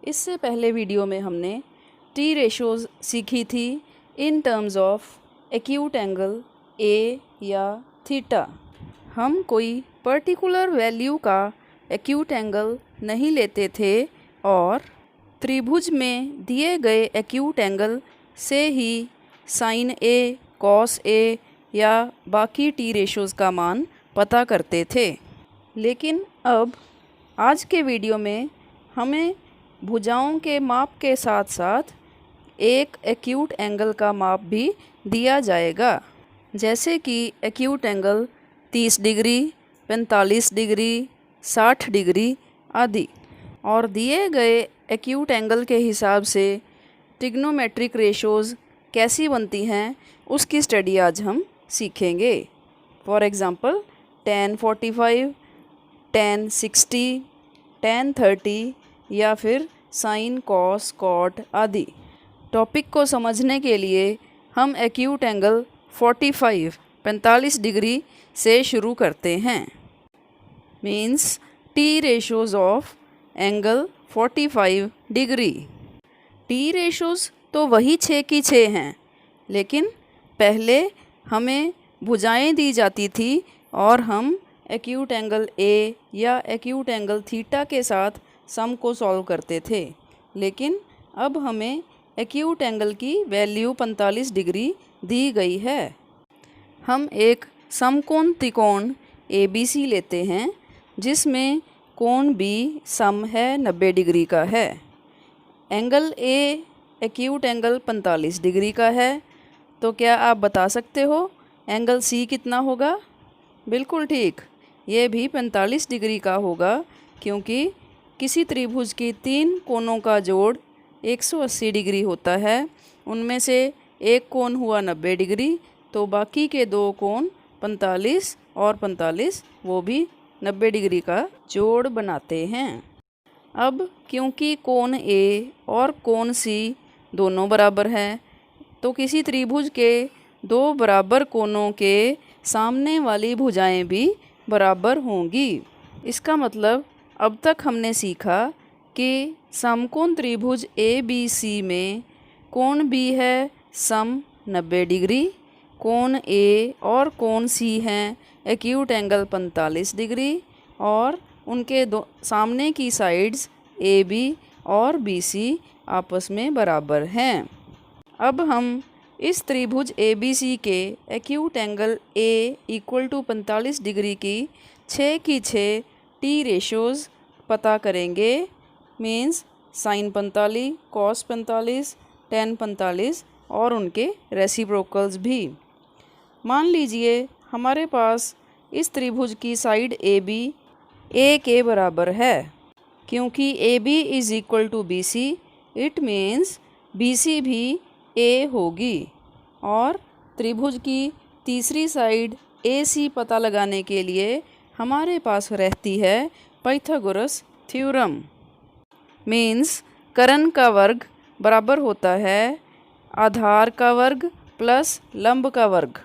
इससे पहले वीडियो में हमने टी रेशोज़ सीखी थी in terms of acute angle A या थीटा। हम कोई पर्टिकुलर वैल्यू का एक्यूट एंगल नहीं लेते थे और त्रिभुज में दिए गए एक्यूट एंगल से ही साइन ए, कॉस ए या बाकी टी रेशोज़ का मान पता करते थे। लेकिन अब आज के वीडियो में हमें भुजाओं के माप के साथ साथ एक एक्यूट एंगल का माप भी दिया जाएगा, जैसे कि acute angle 30 degree, 45 degree, 60 degree आदि। और दिए गए एक्यूट एंगल के हिसाब से ट्रिग्नोमेट्रिक रेशोज़ कैसी बनती हैं उसकी स्टडी आज हम सीखेंगे। For example tan 45, tan 60, tan 30 या फिर साइन, कॉस, कॉट आदि। टॉपिक को समझने के लिए हम एक्यूट एंगल 45 डिग्री से शुरू करते हैं। Means T ratios of angle 45 degree. T ratios तो वही 6 की 6 हैं, लेकिन पहले हमें भुजाएं दी जाती थी और हम एक्यूट एंगल ए या एक्यूट एंगल थीटा के साथ सम को सॉल्व करते थे। लेकिन अब हमें एक्यूट एंगल की वैल्यू 45 डिग्री दी गई है। हम एक समकोण त्रिकोण ABC लेते हैं जिसमें कोण बी सम है 90 डिग्री का है। Angle A acute angle 45 degree का है, तो क्या आप बता सकते हो एंगल सी कितना होगा? बिल्कुल ठीक, ये भी 45 डिग्री का होगा, क्योंकि किसी त्रिभुज की 3 कोणों का जोड़ 180 डिग्री होता है। उनमें से एक कोण हुआ 90 डिग्री, तो बाकी के 2 कोण 45 और 45 वो भी 90 डिग्री का जोड़ बनाते हैं। अब क्योंकि कोण ए और कोण सी दोनों बराबर हैं, तो किसी त्रिभुज के 2 बराबर कोणों के सामने वाली भुजाएं भी बराबर होंगी। इसका मतलब अब तक हमने सीखा कि समकोण त्रिभुज ABC में कोण बी है सम 90 डिग्री, कोण ए और कोण सी हैं एक्यूट एंगल 45 डिग्री और उनके सामने की साइड्स AB और BC आपस में बराबर हैं। अब हम इस त्रिभुज ABC के acute angle A equal to 45 degree की 6 की 6 टी रेशोज़ पता करेंगे। मीन्स साइन 45, कॉस 45, tan 45 और उनके रेसिप्रोकल्स भी। मान लीजिए हमारे पास इस त्रिभुज की साइड AB A के बराबर है। क्योंकि AB is equal to BC, it means BC भी A होगी। और त्रिभुज की तीसरी साइड AC पता लगाने के लिए हमारे पास रहती है पाइथागोरस थ्योरम। मीन्स कर्ण का वर्ग बराबर होता है आधार का वर्ग प्लस लंब का वर्ग।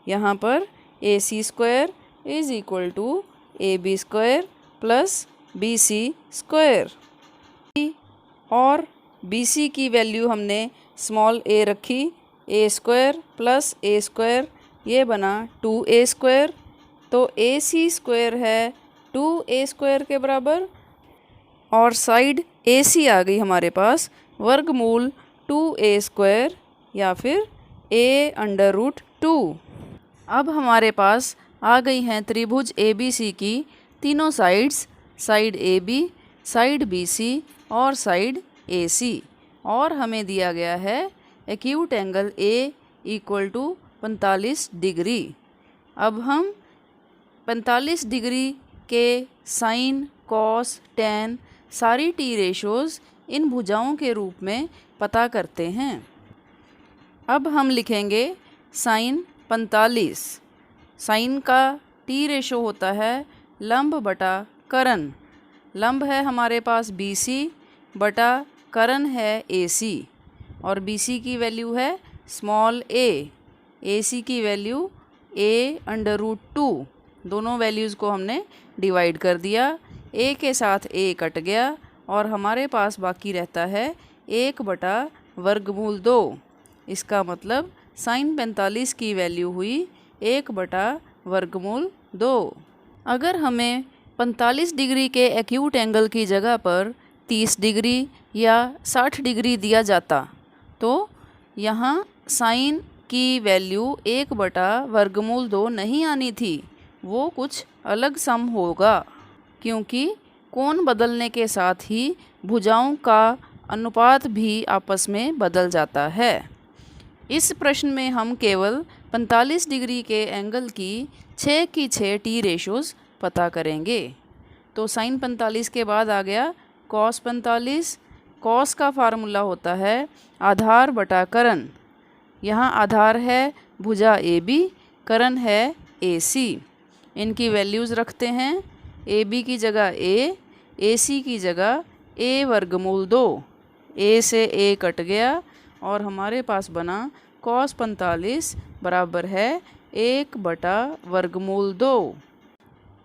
यहाँ पर AC square is equal to AB square plus BC square. और BC की वैल्यू हमने स्मॉल a रखी, A square plus A square, ये बना 2A स्क्वायर। तो AC स्क्वायर है 2A स्क्वायर के बराबर और साइड AC आ गई हमारे पास वर्गमूल 2A स्क्वायर या फिर A√2। अब हमारे पास आ गई हैं त्रिभुज ABC की तीनों sides, side AB, side BC और साइड AC। और हमें दिया गया है acute angle A equal to 45 degree. अब हम 45 डिग्री के साइन, कॉस, tan सारी टी रेशोज़ इन भुजाओं के रूप में पता करते हैं। अब हम लिखेंगे साइन 45। साइन का टी रेशो होता है लंब बटा कर्ण। लंब है हमारे पास BC बटा कर्ण है AC और BC की वैल्यू है स्मॉल a, AC की वैल्यू A√2। दोनों वैल्यूज़ को हमने डिवाइड कर दिया, a के साथ a कट गया और हमारे पास बाकी रहता है 1/√2। इसका मतलब साइन 45 की वैल्यू हुई 1/√2। अगर हमें 45 डिग्री के एक्यूट एंगल की जगह पर 30 डिग्री या 60 डिग्री दिया जाता तो यहाँ साइन की वैल्यू 1/√2 नहीं आनी थी, वो कुछ अलग सम होगा, क्योंकि कोण बदलने के साथ ही भुजाओं का अनुपात भी आपस में बदल जाता है। इस प्रश्न में हम केवल 45 डिग्री के एंगल की 6 की 6 टी रेशोज़ पता करेंगे। तो साइन 45 के बाद आ गया कॉस 45। कॉस का फार्मूला होता है आधार बटा करण। यहाँ आधार है भुजा ए बी, करण है ए सी। इनकी वैल्यूज़ रखते हैं। ए बी की जगह ए सी की जगह a√2। ए से ए कट गया और हमारे पास बना कॉस 45 बराबर है 1/√2।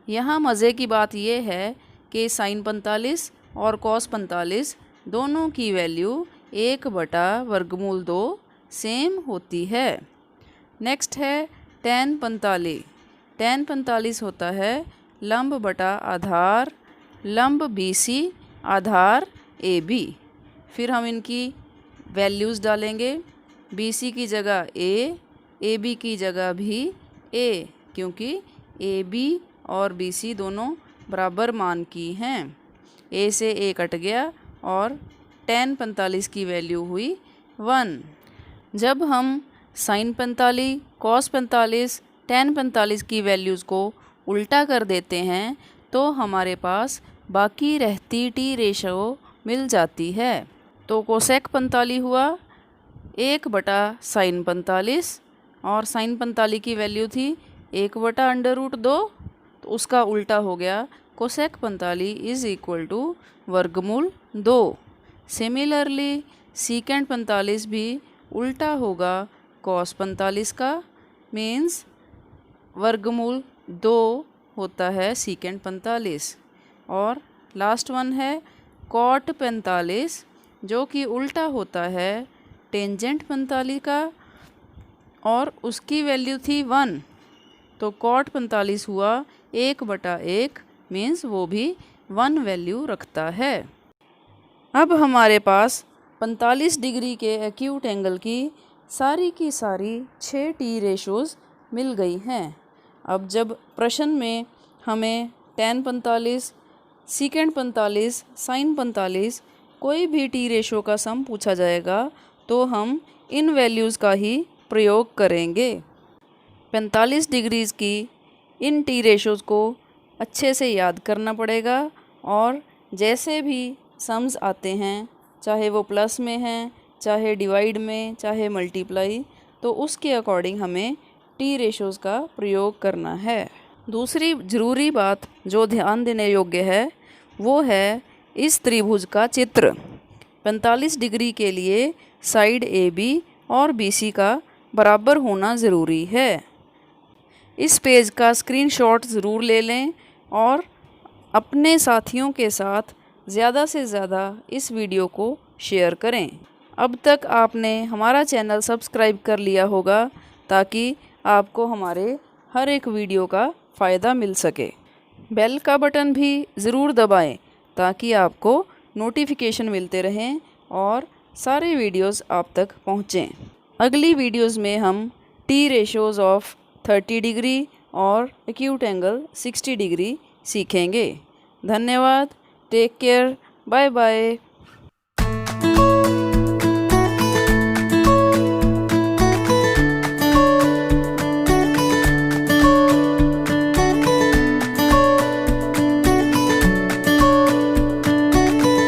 यहाँ मज़े की बात यह है कि साइन 45 और कॉस 45 दोनों की वैल्यू 1/√2 सेम होती है। नेक्स्ट है tan 45। tan 45 होता है लंब बटा आधार, लंब BC आधार AB। फिर हम इनकी वैल्यूज़ डालेंगे। BC की जगह A, AB की जगह भी A, क्योंकि AB और BC दोनों बराबर मान की हैं। A से A कट गया और tan 45 की वैल्यू हुई 1। जब हम साइन 45, कॉस 45, tan 45 की वैल्यूज़ को उल्टा कर देते हैं तो हमारे पास बाकी रहती टी रेशो मिल जाती है। तो कोसेक 45 हुआ 1/sin 45 और साइन 45 की वैल्यू थी 1/√2, तो उसका उल्टा हो गया कोसेक 45 = √2। सिमिलरली सीकेंड 45 भी उल्टा होगा कॉस 45 का, मीन्स √2 होता है सीकेंड 45। और लास्ट वन है कॉट 45 जो कि उल्टा होता है टेंजेंट 45 का और उसकी वैल्यू थी 1। तो कॉट 45 हुआ 1/1, मीन्स वो भी 1 वैल्यू रखता है। अब हमारे पास 45 डिग्री के एक्यूट एंगल की सारी 6 टी रेशोज़ मिल गई हैं। अब जब प्रश्न में हमें tan 45, सीकेंड 45, साइन 45 कोई भी टी रेशो का सम पूछा जाएगा तो हम इन वैल्यूज़ का ही प्रयोग करेंगे। 45 डिग्रीज़ की इन टी रेशोज़ को अच्छे से याद करना पड़ेगा और जैसे भी सम्स आते हैं, चाहे वो प्लस में हैं, चाहे डिवाइड में, चाहे मल्टीप्लाई, तो उसके अकॉर्डिंग हमें टी रेशोज़ का प्रयोग करना है। दूसरी ज़रूरी बात जो ध्यान देने योग्य है वो है इस त्रिभुज का चित्र। 45 डिग्री के लिए साइड AB और BC का बराबर होना ज़रूरी है। इस पेज का स्क्रीनशॉट ज़रूर ले लें और अपने साथियों के साथ ज़्यादा से ज़्यादा इस वीडियो को शेयर करें। अब तक आपने हमारा चैनल सब्सक्राइब कर लिया होगा ताकि आपको हमारे हर एक वीडियो का फ़ायदा मिल सके। बेल का बटन भी ज़रूर दबाएं ताकि आपको नोटिफिकेशन मिलते रहें और सारे वीडियोस आप तक पहुँचें। अगली वीडियोस में हम टी रेशोज़ ऑफ 30 डिग्री और एक्यूट एंगल 60 डिग्री सीखेंगे। धन्यवाद। Take care. Bye bye.